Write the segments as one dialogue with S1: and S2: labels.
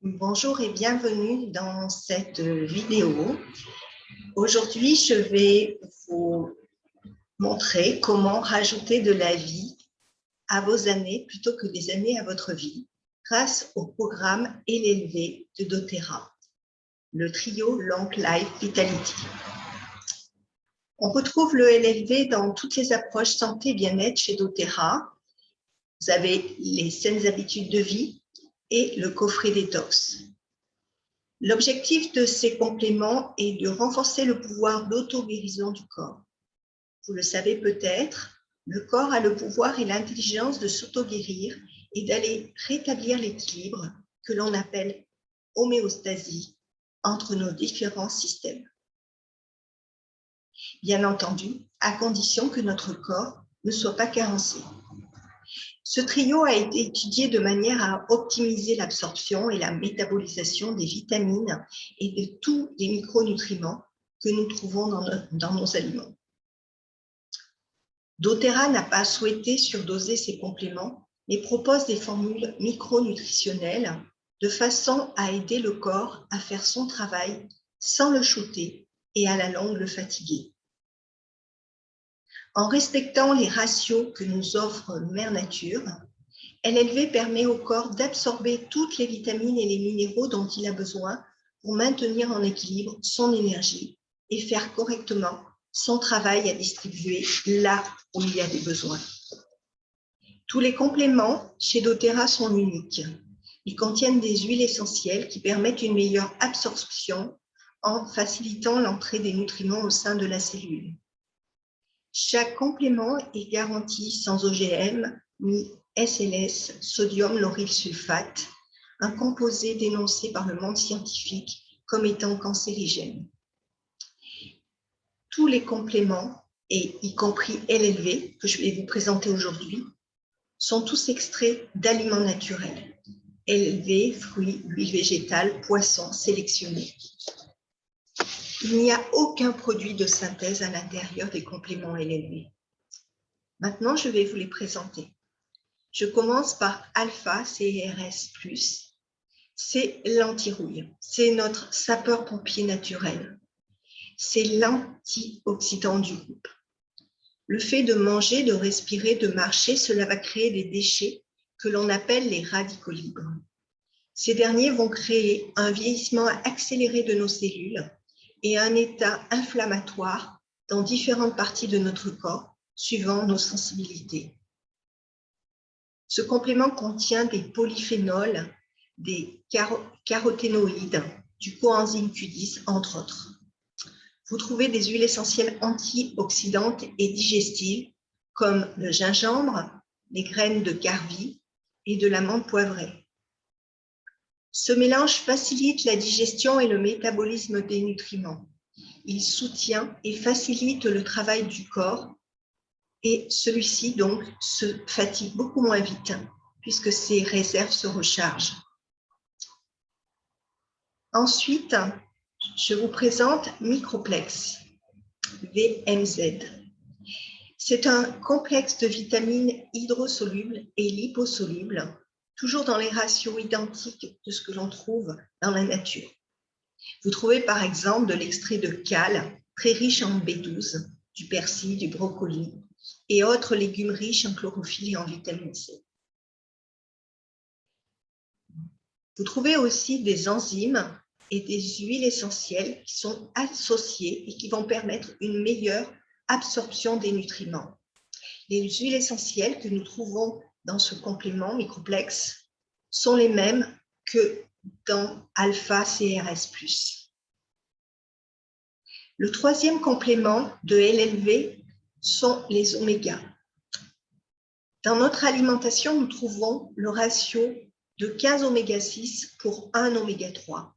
S1: Bonjour et bienvenue dans cette vidéo. Aujourd'hui, je vais vous montrer comment rajouter de la vie à vos années plutôt que des années à votre vie grâce au programme LLV de doTERRA, le trio Long Life Vitality. On retrouve le LLV dans toutes les approches santé et bien-être chez doTERRA. Vous avez les saines habitudes de vie et le coffret détox. L'objectif de ces compléments est de renforcer le pouvoir d'auto-guérison du corps. Vous le savez peut-être, le corps a le pouvoir et l'intelligence de s'auto-guérir et d'aller rétablir l'équilibre que l'on appelle homéostasie entre nos différents systèmes. Bien entendu, à condition que notre corps ne soit pas carencé. Ce trio a été étudié de manière à optimiser l'absorption et la métabolisation des vitamines et de tous les micronutriments que nous trouvons dans nos aliments. doTERRA n'a pas souhaité surdoser ces compléments, mais propose des formules micronutritionnelles de façon à aider le corps à faire son travail sans le shooter et à la longue le fatiguer. En respectant les ratios que nous offre Mère Nature, LLV permet au corps d'absorber toutes les vitamines et les minéraux dont il a besoin pour maintenir en équilibre son énergie et faire correctement son travail à distribuer là où il y a des besoins. Tous les compléments chez doTERRA sont uniques. Ils contiennent des huiles essentielles qui permettent une meilleure absorption en facilitant l'entrée des nutriments au sein de la cellule. Chaque complément est garanti sans OGM ni SLS, sodium lauryl sulfate, un composé dénoncé par le monde scientifique comme étant cancérigène. Tous les compléments, et y compris LLV, que je vais vous présenter aujourd'hui, sont tous extraits d'aliments naturels. LLV, fruits, huiles végétales, poissons sélectionnés. Il n'y a aucun produit de synthèse à l'intérieur des compléments LLV. Maintenant, je vais vous les présenter. Je commence par alpha-CRS+. C'est l'anti-rouille. C'est notre sapeur-pompier naturel. C'est l'antioxydant du groupe. Le fait de manger, de respirer, de marcher, cela va créer des déchets que l'on appelle les radicaux libres. Ces derniers vont créer un vieillissement accéléré de nos cellules et un état inflammatoire dans différentes parties de notre corps, suivant nos sensibilités. Ce complément contient des polyphénols, des caroténoïdes, du coenzyme Q10, entre autres. Vous trouvez des huiles essentielles antioxydantes et digestives, comme le gingembre, les graines de garvie et de la menthe poivrée. Ce mélange facilite la digestion et le métabolisme des nutriments. Il soutient et facilite le travail du corps et celui-ci donc se fatigue beaucoup moins vite puisque ses réserves se rechargent. Ensuite, je vous présente Microplex, VMZ. C'est un complexe de vitamines hydrosolubles et liposolubles, toujours dans les ratios identiques de ce que l'on trouve dans la nature. Vous trouvez par exemple de l'extrait de cale, très riche en B12, du persil, du brocoli et autres légumes riches en chlorophylle et en vitamine C. Vous trouvez aussi des enzymes et des huiles essentielles qui sont associées et qui vont permettre une meilleure absorption des nutriments. Les huiles essentielles que nous trouvons dans ce complément Microplex sont les mêmes que dans alpha-CRS+. Le troisième complément de LLV sont les omégas. Dans notre alimentation, nous trouvons le ratio de 15 oméga-6 pour 1 oméga-3,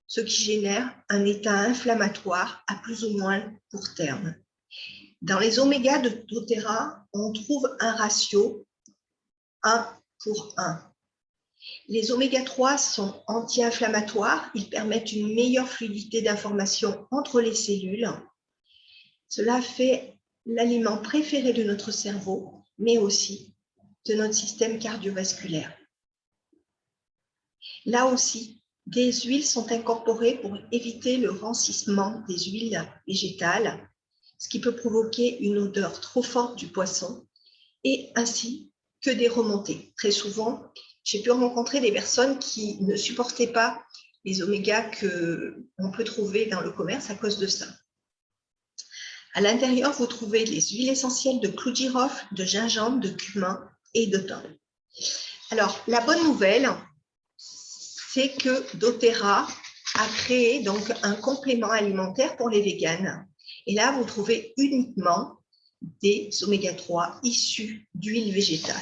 S1: ce qui génère un état inflammatoire à plus ou moins court terme. Dans les omégas de doTERRA, on trouve un ratio 1 pour 1. Les oméga-3 sont anti-inflammatoires, ils permettent une meilleure fluidité d'information entre les cellules. Cela fait l'aliment préféré de notre cerveau, mais aussi de notre système cardiovasculaire. Là aussi, des huiles sont incorporées pour éviter le rancissement des huiles végétales, ce qui peut provoquer une odeur trop forte du poisson, et ainsi que des remontées. Très souvent, j'ai pu rencontrer des personnes qui ne supportaient pas les omégas qu'on peut trouver dans le commerce à cause de ça. À l'intérieur, vous trouvez les huiles essentielles de clou de girofle, de gingembre, de cumin et de thym. Alors, la bonne nouvelle, c'est que doTERRA a créé donc un complément alimentaire pour les véganes. Et là, vous trouvez uniquement des oméga 3 issus d'huile végétale.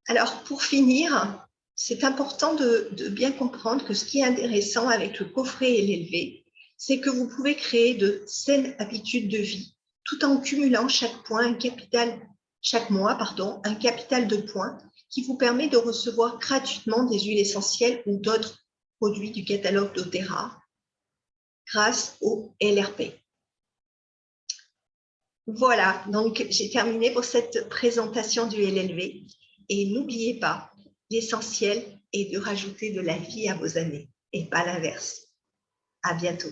S1: Alors, pour finir, c'est important de bien comprendre que ce qui est intéressant avec le coffret et l'élevé, c'est que vous pouvez créer de saines habitudes de vie tout en cumulant chaque mois un capital de points qui vous permet de recevoir gratuitement des huiles essentielles ou d'autres produits du catalogue doTERRA grâce au LRP. Voilà, donc j'ai terminé pour cette présentation du LLV. Et n'oubliez pas, l'essentiel est de rajouter de la vie à vos années et pas l'inverse. À bientôt.